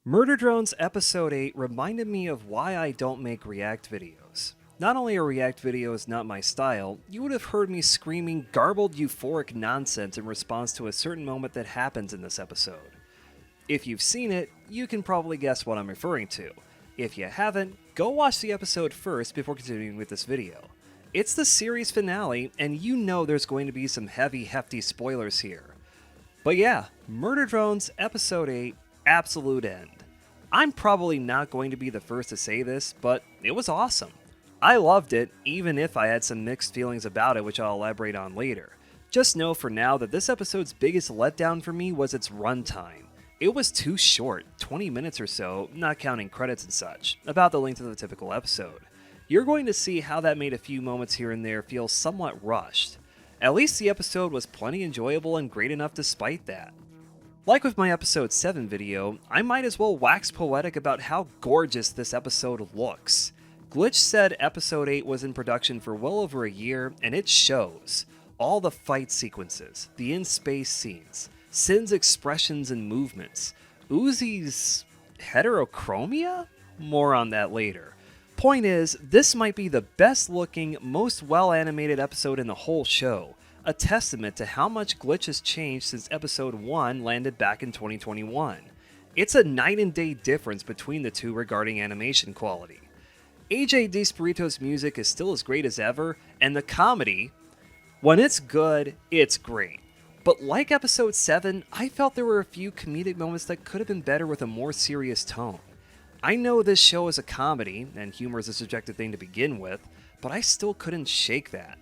Murder Drones Episode 8 reminded me of why I don't make react videos. Not only are react videos not my style, you would have heard me screaming garbled euphoric nonsense in response to a certain moment that happens in this episode. If you've seen it, you can probably guess what I'm referring to. If you haven't, go watch the episode first before continuing with this video. It's the series finale, and you know there's going to be some heavy, hefty spoilers here. But yeah, Murder Drones Episode 8, Absolute End. I'm probably not going to be the first to say this, but it was awesome. I loved it, even if I had some mixed feelings about it, which I'll elaborate on later. Just know for now that this episode's biggest letdown for me was its runtime. It was too short, 20 minutes or so, not counting credits and such, about the length of the typical episode. You're going to see how that made a few moments here and there feel somewhat rushed. At least the episode was plenty enjoyable and great enough despite that. Like with my episode 7 video, I might as well wax poetic about how gorgeous this episode looks. Glitch said episode 8 was in production for well over a year, and it shows. All the fight sequences, the in-space scenes, Sin's expressions and movements, Uzi's heterochromia? More on that later. Point is, this might be the best looking, most well animated episode in the whole show. A testament to how much Glitch has changed since episode 1 landed back in 2021. It's a night and day difference between the two regarding animation quality. AJ DeSpirito's music is still as great as ever, and the comedy, when it's good, it's great. But like episode 7, I felt there were a few comedic moments that could have been better with a more serious tone. I know this show is a comedy, and humor is a subjective thing to begin with, but I still couldn't shake that.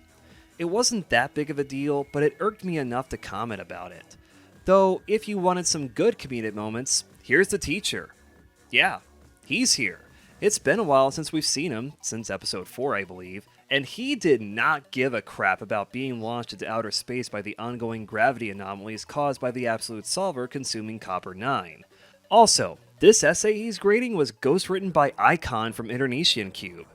It wasn't that big of a deal, but it irked me enough to comment about it. Though, if you wanted some good comedic moments, here's the teacher. Yeah, he's here. It's been a while since we've seen him, since episode 4 I believe, and he did not give a crap about being launched into outer space by the ongoing gravity anomalies caused by the Absolute Solver consuming Copper-9. Also, this essay he's grading was ghostwritten by Icon from Internetian Cube.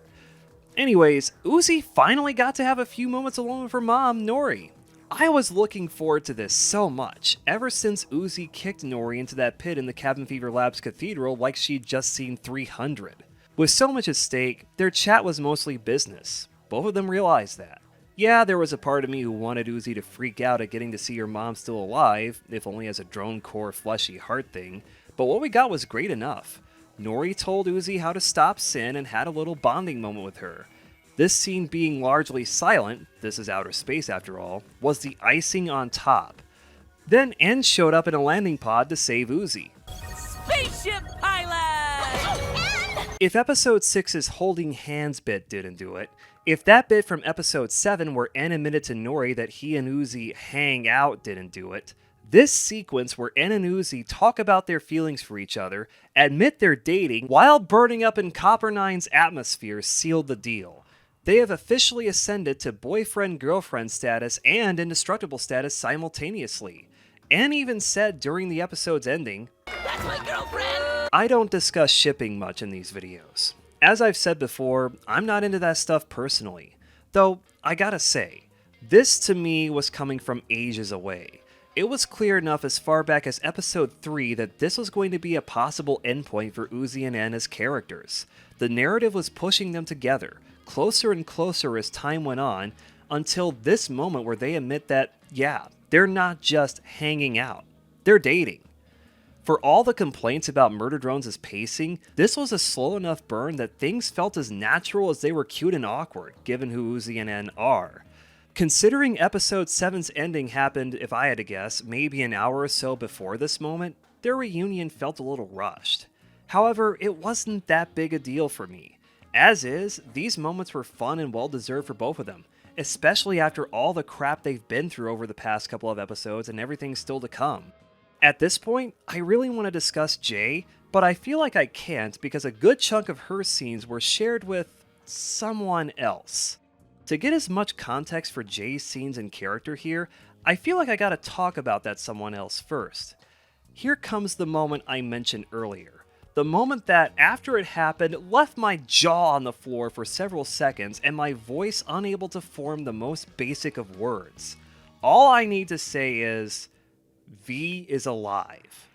Anyways, Uzi finally got to have a few moments alone with her mom, Nori. I was looking forward to this so much, ever since Uzi kicked Nori into that pit in the Cabin Fever Labs Cathedral like she'd just seen 300. With so much at stake, their chat was mostly business. Both of them realized that. Yeah, there was a part of me who wanted Uzi to freak out at getting to see her mom still alive, if only as a drone core fleshy heart thing, but what we got was great enough. Nori told Uzi how to stop Sin and had a little bonding moment with her. This scene being largely silent, this is outer space after all, was the icing on top. Then N showed up in a landing pod to save Uzi. Spaceship pilot! If episode 6's holding hands bit didn't do it, if that bit from episode 7 where N admitted to Nori that he and Uzi hang out didn't do it, this sequence where N and Uzi talk about their feelings for each other, admit they're dating, while burning up in Copper-9's atmosphere sealed the deal. They have officially ascended to boyfriend-girlfriend status and indestructible status simultaneously. N even said during the episode's ending, That's my girlfriend! I don't discuss shipping much in these videos. As I've said before, I'm not into that stuff personally. Though, I gotta say, this to me was coming from ages away. It was clear enough as far back as episode 3 that this was going to be a possible endpoint for Uzi and N as characters. The narrative was pushing them together, closer and closer as time went on, until this moment where they admit that, yeah, they're not just hanging out, they're dating. For all the complaints about Murder Drones' pacing, this was a slow enough burn that things felt as natural as they were cute and awkward, given who Uzi and N are. Considering episode 7's ending happened, if I had to guess, maybe an hour or so before this moment, their reunion felt a little rushed. However, it wasn't that big a deal for me. As is, these moments were fun and well-deserved for both of them, especially after all the crap they've been through over the past couple of episodes and everything still to come. At this point, I really want to discuss Jay, but I feel like I can't because a good chunk of her scenes were shared with someone else. To get as much context for Jay's scenes and character here, I feel like I gotta talk about that someone else first. Here comes the moment I mentioned earlier. The moment that, after it happened, left my jaw on the floor for several seconds and my voice unable to form the most basic of words. All I need to say is, V is alive.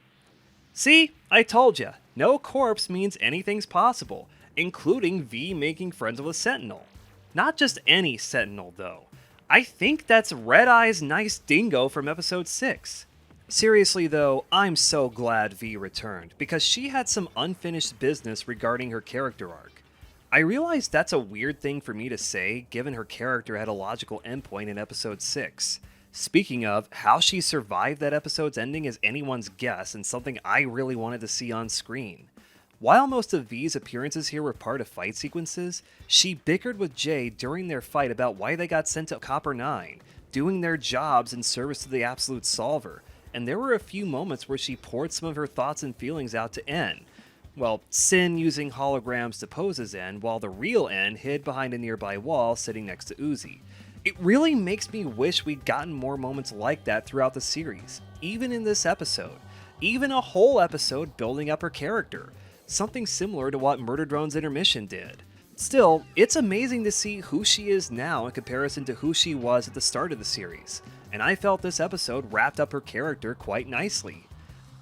See, I told ya, no corpse means anything's possible, including V making friends with a Sentinel. Not just any Sentinel, though. I think that's Red Eye's nice dingo from episode 6. Seriously though, I'm so glad V returned, because she had some unfinished business regarding her character arc. I realize that's a weird thing for me to say, given her character had a logical endpoint in episode 6. Speaking of, how she survived that episode's ending is anyone's guess and something I really wanted to see on screen. While most of V's appearances here were part of fight sequences, she bickered with Jay during their fight about why they got sent to Copper 9, doing their jobs in service to the Absolute Solver, and there were a few moments where she poured some of her thoughts and feelings out to N. Well, Sin using holograms to pose as N, while the real N hid behind a nearby wall sitting next to Uzi. It really makes me wish we'd gotten more moments like that throughout the series, even in this episode. Even a whole episode building up her character. Something similar to what Murder Drone's intermission did. Still, it's amazing to see who she is now in comparison to who she was at the start of the series, and I felt this episode wrapped up her character quite nicely.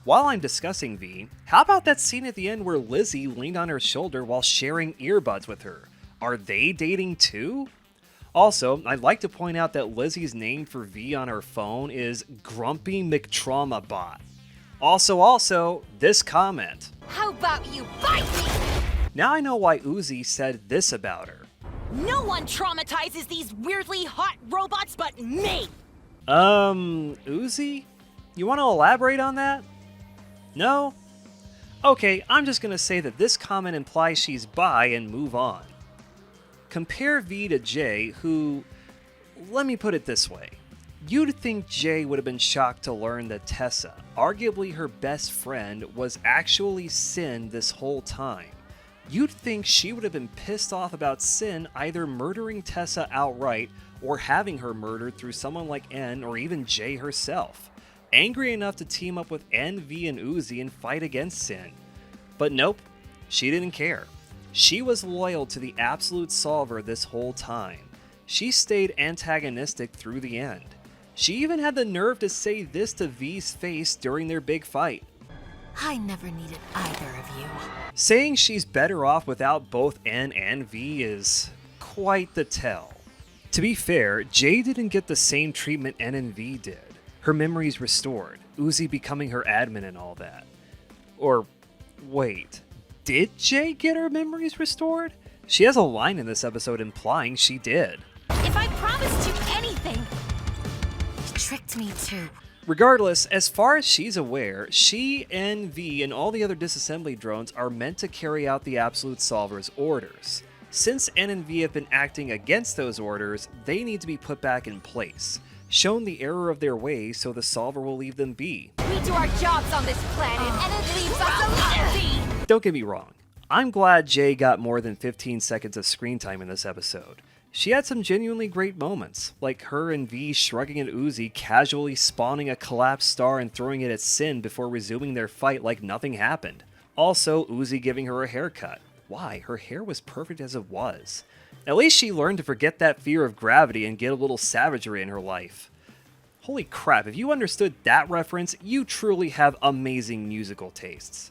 While I'm discussing V, how about that scene at the end where Lizzie leaned on her shoulder while sharing earbuds with her? Are they dating too? Also, I'd like to point out that Lizzie's name for V on her phone is Grumpy McTraumabot. Also, this comment. How about you bite me? Now I know why Uzi said this about her. No one traumatizes these weirdly hot robots but me! Uzi? You want to elaborate on that? No? Okay, I'm just gonna say that this comment implies she's bi and move on. Compare V to Jay, who... Let me put it this way. You'd think Jay would have been shocked to learn that Tessa, arguably her best friend, was actually Sin this whole time. You'd think she would have been pissed off about Sin either murdering Tessa outright or having her murdered through someone like N or even Jay herself. Angry enough to team up with N, V, and Uzi and fight against Sin. But nope, she didn't care. She was loyal to the Absolute Solver this whole time. She stayed antagonistic through the end. She even had the nerve to say this to V's face during their big fight. I never needed either of you. Saying she's better off without both N and V is quite the tell. To be fair, Jay didn't get the same treatment N and V did. Her memories restored, Uzi becoming her admin and all that. Or, wait, did Jay get her memories restored? She has a line in this episode implying she did. If I promised you anything, you tricked me too. Regardless, as far as she's aware, she, N, V, and all the other disassembly drones are meant to carry out the Absolute Solver's orders. Since N and V have been acting against those orders, they need to be put back in place, shown the error of their ways so the Solver will leave them be. We do our jobs on this planet, and it leaves us empty! Don't get me wrong, I'm glad Jay got more than 15 seconds of screen time in this episode. She had some genuinely great moments, like her and V shrugging at Uzi, casually spawning a collapsed star and throwing it at Sin before resuming their fight like nothing happened. Also, Uzi giving her a haircut. Why? Her hair was perfect as it was. At least she learned to forget that fear of gravity and get a little savagery in her life. Holy crap, if you understood that reference, you truly have amazing musical tastes.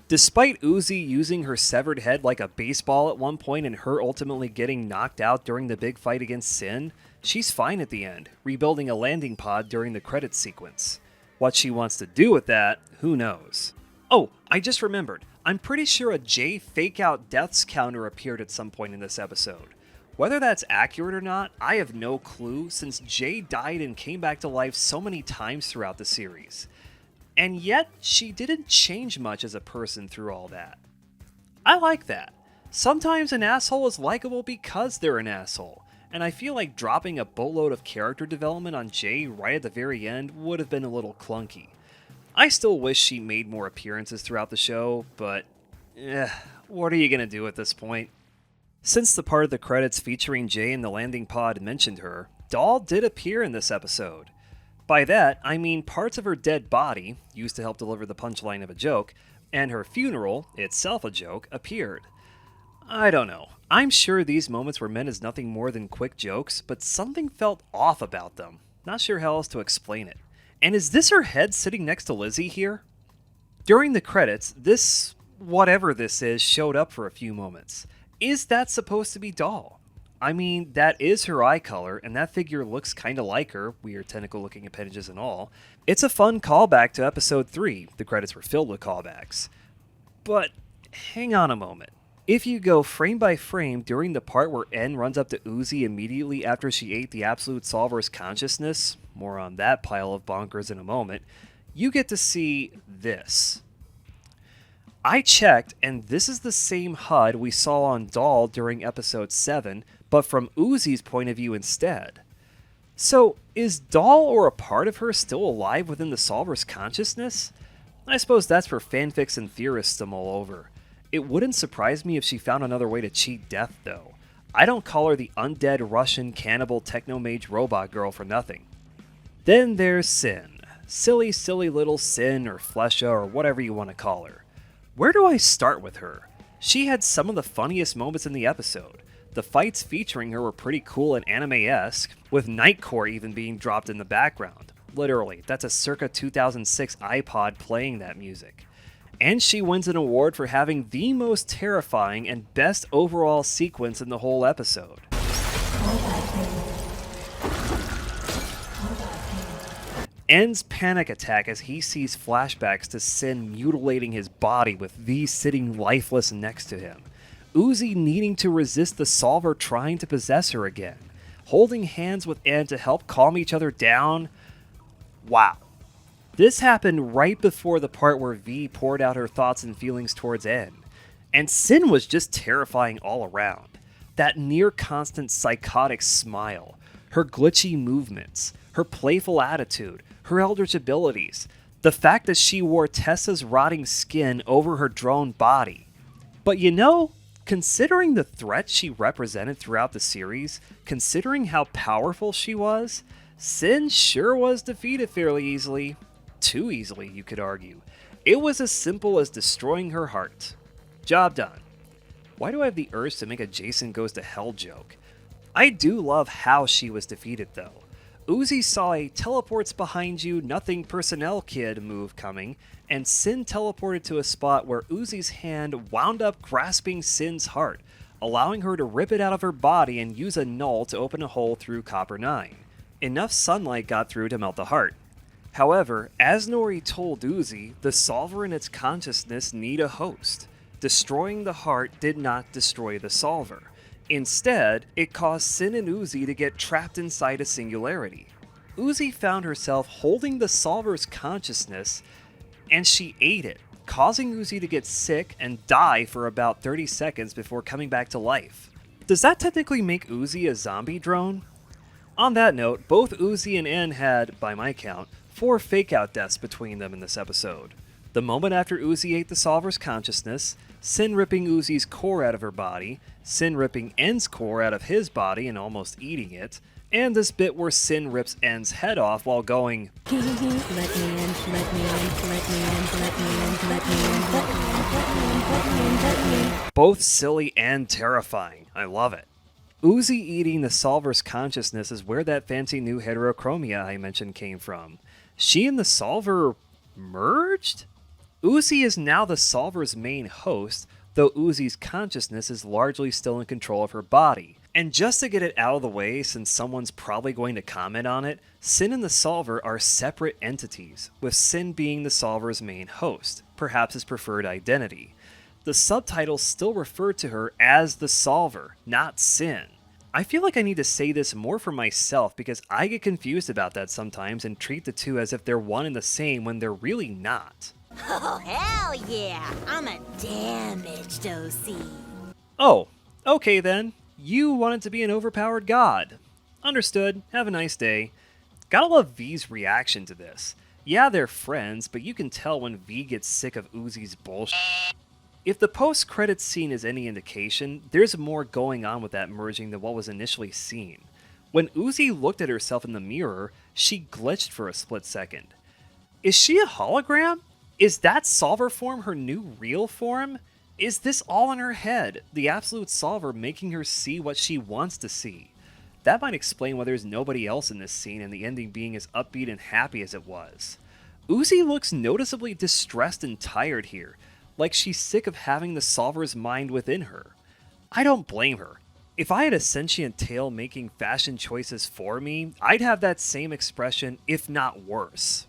Despite Uzi using her severed head like a baseball at one point and her ultimately getting knocked out during the big fight against Sin, she's fine at the end, rebuilding a landing pod during the credits sequence. What she wants to do with that, who knows? Oh, I just remembered. I'm pretty sure a Jay fake-out deaths counter appeared at some point in this episode. Whether that's accurate or not, I have no clue, since Jay died and came back to life so many times throughout the series. And yet, she didn't change much as a person through all that. I like that. Sometimes an asshole is likable because they're an asshole, and I feel like dropping a boatload of character development on Jay right at the very end would have been a little clunky. I still wish she made more appearances throughout the show, but what are you gonna do at this point? Since the part of the credits featuring Jay in the landing pod mentioned her, Doll did appear in this episode. By that, I mean parts of her dead body, used to help deliver the punchline of a joke, and her funeral, itself a joke, appeared. I don't know. I'm sure these moments were meant as nothing more than quick jokes, but something felt off about them. Not sure how else to explain it. And is this her head sitting next to Lizzie here? During the credits, this, whatever this is, showed up for a few moments. Is that supposed to be Doll? I mean, that is her eye color, and that figure looks kinda like her, weird tentacle looking appendages and all. It's a fun callback to episode 3, the credits were filled with callbacks. But, hang on a moment. If you go frame by frame during the part where N runs up to Uzi immediately after she ate the Absolute Solver's consciousness, more on that pile of bonkers in a moment, you get to see this. I checked, and this is the same HUD we saw on Doll during episode 7, but from Uzi's point of view instead. So, is Doll or a part of her still alive within the Solver's consciousness? I suppose that's for fanfics and theorists to mull over. It wouldn't surprise me if she found another way to cheat death, though. I don't call her the undead Russian cannibal techno-mage robot girl for nothing. Then there's Sin. Silly little Sin, or Flesha, or whatever you want to call her. Where do I start with her? She had some of the funniest moments in the episode. The fights featuring her were pretty cool and anime-esque, with Nightcore even being dropped in the background. Literally, that's a circa 2006 iPod playing that music. And she wins an award for having the most terrifying and best overall sequence in the whole episode. Ends panic attack as he sees flashbacks to Sin mutilating his body with V sitting lifeless next to him. Uzi needing to resist the Solver trying to possess her again. Holding hands with N to help calm each other down. Wow. This happened right before the part where V poured out her thoughts and feelings towards N. And Sin was just terrifying all around. That near constant psychotic smile, her glitchy movements, her playful attitude, her eldritch abilities, the fact that she wore Tessa's rotting skin over her drone body. But you know, considering the threat she represented throughout the series, considering how powerful she was, Sin sure was defeated fairly easily. Too easily, you could argue. It was as simple as destroying her heart. Job done. Why do I have the urge to make a Jason Goes to Hell joke? I do love how she was defeated though. Uzi saw a teleports behind you, nothing personnel kid move coming, and Sin teleported to a spot where Uzi's hand wound up grasping Sin's heart, allowing her to rip it out of her body and use a null to open a hole through Copper 9. Enough sunlight got through to melt the heart. However, as Nori told Uzi, the Solver and its consciousness need a host. Destroying the heart did not destroy the Solver. Instead, it caused Sin and Uzi to get trapped inside a singularity. Uzi found herself holding the Solver's consciousness, and she ate it, causing Uzi to get sick and die for about 30 seconds before coming back to life. Does that technically make Uzi a zombie drone? On that note, both Uzi and N had, by my count, 4 fake-out deaths between them in this episode. The moment after Uzi ate the Solver's consciousness, Sin ripping Uzi's core out of her body, Sin ripping N's core out of his body and almost eating it, and this bit where Sin rips N's head off while going, "Let me in, let me in, let me in, let me in, let me in, let me in, let me in, let me in, let me in." Both silly and terrifying. I love it. Uzi eating the Solver's consciousness is where that fancy new heterochromia I mentioned came from. She and the Solver merged? Uzi is now the Solver's main host, though Uzi's consciousness is largely still in control of her body. And just to get it out of the way, since someone's probably going to comment on it, Sin and the Solver are separate entities, with Sin being the Solver's main host, perhaps his preferred identity. The subtitles still refer to her as the Solver, not Sin. I feel like I need to say this more for myself because I get confused about that sometimes and treat the two as if they're one and the same when they're really not. Oh, hell yeah! I'm a damaged OC. Oh, okay then. You wanted to be an overpowered god. Understood. Have a nice day. Gotta love V's reaction to this. Yeah, they're friends, but you can tell when V gets sick of Uzi's bullshit. If the post-credits scene is any indication, there's more going on with that merging than what was initially seen. When Uzi looked at herself in the mirror, she glitched for a split second. Is she a hologram? Is that Solver form her new real form? Is this all in her head, the absolute Solver making her see what she wants to see? That might explain why there's nobody else in this scene and the ending being as upbeat and happy as it was. Uzi looks noticeably distressed and tired here, like she's sick of having the solver's mind within her. I don't blame her. If I had a sentient tail making fashion choices for me, I'd have that same expression, if not worse.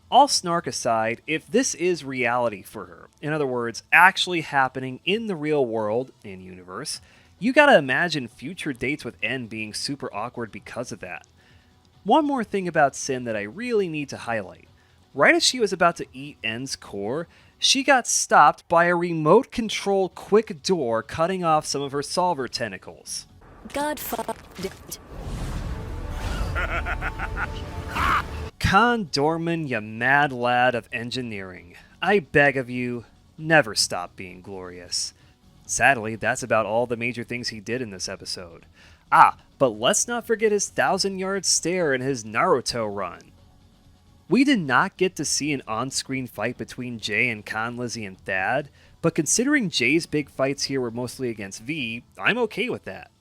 All snark aside, if this is reality for her, in other words, actually happening in the real world, in universe, you gotta imagine future dates with N being super awkward because of that. One more thing about Sin that I really need to highlight. Right as she was about to eat N's core, she got stopped by a remote-controlled quick door cutting off some of her solver tentacles. God fucked it. Con Dorman, you mad lad of engineering. I beg of you, never stop being glorious. Sadly, that's about all the major things he did in this episode. But let's not forget his 1,000-yard stare in his Naruto run. We did not get to see an on-screen fight between Jay and Con, Lizzie, and Thad, but considering Jay's big fights here were mostly against V, I'm okay with that.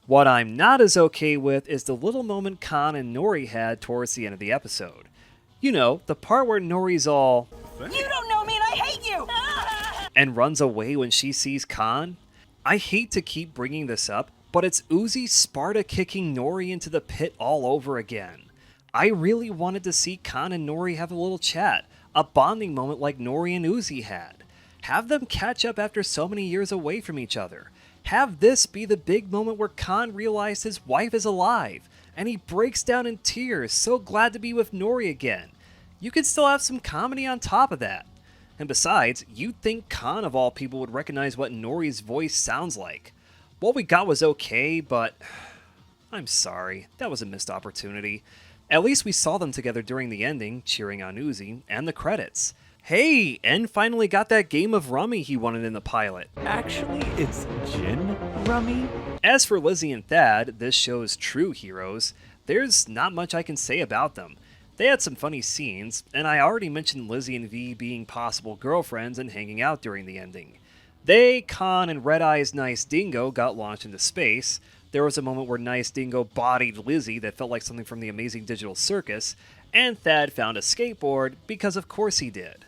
What I'm not as okay with is the little moment Con and Nori had towards the end of the episode. You know, the part where Nori's all, You don't know me and I hate you! and runs away when she sees Con. I hate to keep bringing this up, but it's Uzi Sparta kicking Nori into the pit all over again. I really wanted to see Con and Nori have a little chat, a bonding moment like Nori and Uzi had. Have them catch up after so many years away from each other. Have this be the big moment where Con realized his wife is alive, and he breaks down in tears, so glad to be with Nori again. You could still have some comedy on top of that. And besides, you'd think Con of all people would recognize what Nori's voice sounds like. What we got was okay, but I'm sorry, that was a missed opportunity. At least we saw them together during the ending, cheering on Uzi, and the credits. Hey, N finally got that game of rummy he wanted in the pilot. Actually, it's gin rummy. As for Lizzie and Thad, this show's true heroes, there's not much I can say about them. They had some funny scenes, and I already mentioned Lizzie and V being possible girlfriends and hanging out during the ending. They, Con, and Red Eye's Nice Dingo got launched into space. There was a moment where Nice Dingo bodied Lizzie that felt like something from the Amazing Digital Circus, and Thad found a skateboard because of course he did.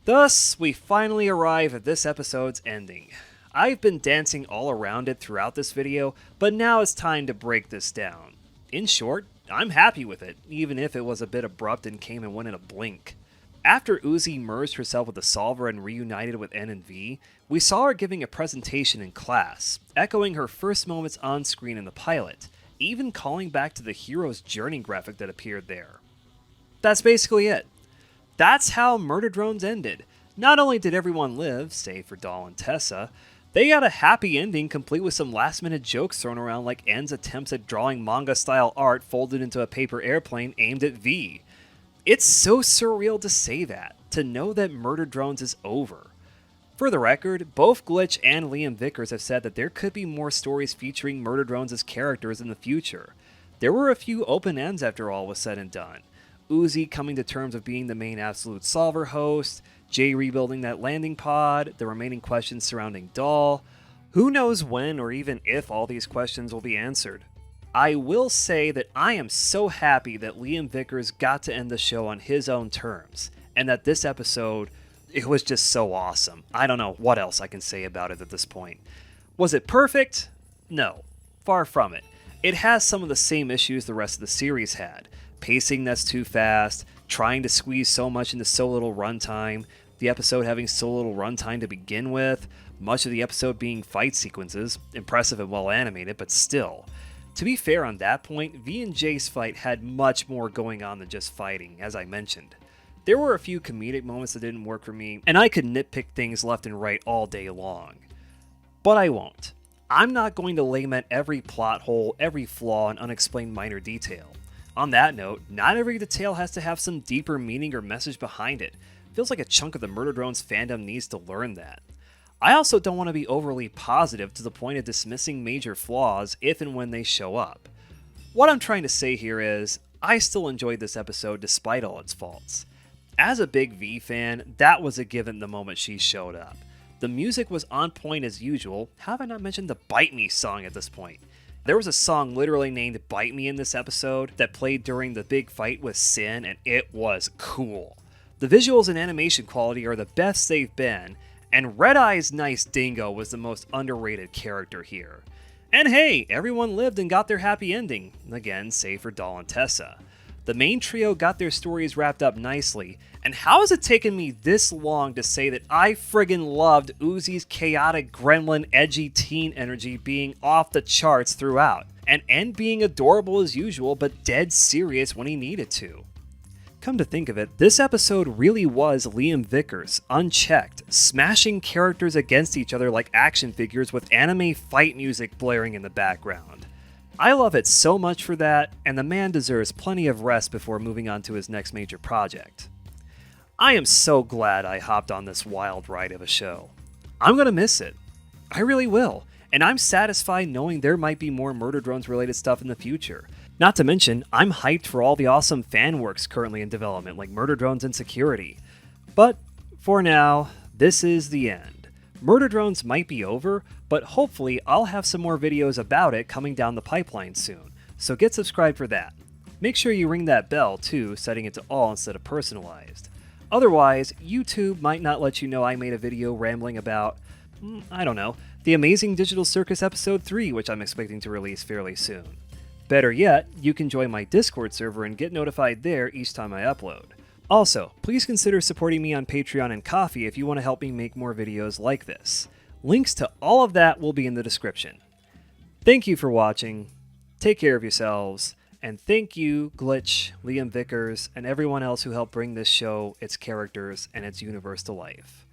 Thus, we finally arrive at this episode's ending. I've been dancing all around it throughout this video, but now it's time to break this down. In short, I'm happy with it, even if it was a bit abrupt and came and went in a blink. After Uzi merged herself with the Solver and reunited with N and V, we saw her giving a presentation in class, echoing her first moments on screen in the pilot, even calling back to the hero's journey graphic that appeared there. That's basically it. That's how Murder Drones ended. Not only did everyone live, save for Doll and Tessa, they got a happy ending complete with some last-minute jokes thrown around like N's attempts at drawing manga-style art folded into a paper airplane aimed at V. It's so surreal to say that, to know that Murder Drones is over. For the record, both Glitch and Liam Vickers have said that there could be more stories featuring Murder Drones as characters in the future. There were a few open ends after all was said and done. Uzi coming to terms with being the main Absolute Solver host, Jay rebuilding that landing pod, the remaining questions surrounding Doll. Who knows when or even if all these questions will be answered. I will say that I am so happy that Liam Vickers got to end the show on his own terms, and that this episode, it was just so awesome. I don't know what else I can say about it at this point. Was it perfect? No, far from it. It has some of the same issues the rest of the series had. Pacing that's too fast, trying to squeeze so much into so little runtime, the episode having so little runtime to begin with, much of the episode being fight sequences, impressive and well animated, but still. To be fair on that point, V and J's fight had much more going on than just fighting, as I mentioned. There were a few comedic moments that didn't work for me, and I could nitpick things left and right all day long. But I won't. I'm not going to lament every plot hole, every flaw, and unexplained minor detail. On that note, not every detail has to have some deeper meaning or message behind it. Feels like a chunk of the Murder Drones fandom needs to learn that. I also don't want to be overly positive to the point of dismissing major flaws if and when they show up. What I'm trying to say here is, I still enjoyed this episode despite all its faults. As a big V fan, that was a given the moment she showed up. The music was on point as usual. How have I not mentioned the Bite Me song at this point? There was a song literally named Bite Me in this episode that played during the big fight with Sin, and it was cool. The visuals and animation quality are the best they've been, and Red Eye's nice dingo was the most underrated character here. And hey, everyone lived and got their happy ending, again, save for Doll and Tessa. The main trio got their stories wrapped up nicely, and how has it taken me this long to say that I friggin' loved Uzi's chaotic gremlin edgy teen energy being off the charts throughout, and being adorable as usual but dead serious when he needed to. Come to think of it, this episode really was Liam Vickers, unchecked, smashing characters against each other like action figures with anime fight music blaring in the background. I love it so much for that, and the man deserves plenty of rest before moving on to his next major project. I am so glad I hopped on this wild ride of a show. I'm gonna miss it. I really will, and I'm satisfied knowing there might be more Murder Drones related stuff in the future. Not to mention, I'm hyped for all the awesome fan works currently in development like Murder Drones and Security. But for now, this is the end. Murder Drones might be over, but hopefully I'll have some more videos about it coming down the pipeline soon, so get subscribed for that. Make sure you ring that bell too, setting it to all instead of personalized. Otherwise, YouTube might not let you know I made a video rambling about, I don't know, The Amazing Digital Circus Episode 3, which I'm expecting to release fairly soon. Better yet, you can join my Discord server and get notified there each time I upload. Also, please consider supporting me on Patreon and Ko-fi if you want to help me make more videos like this. Links to all of that will be in the description. Thank you for watching, take care of yourselves, and thank you, Glitch, Liam Vickers, and everyone else who helped bring this show, its characters, and its universe to life.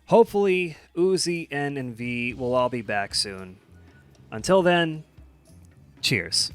Hopefully, Uzi, N, and V will all be back soon. Until then, cheers.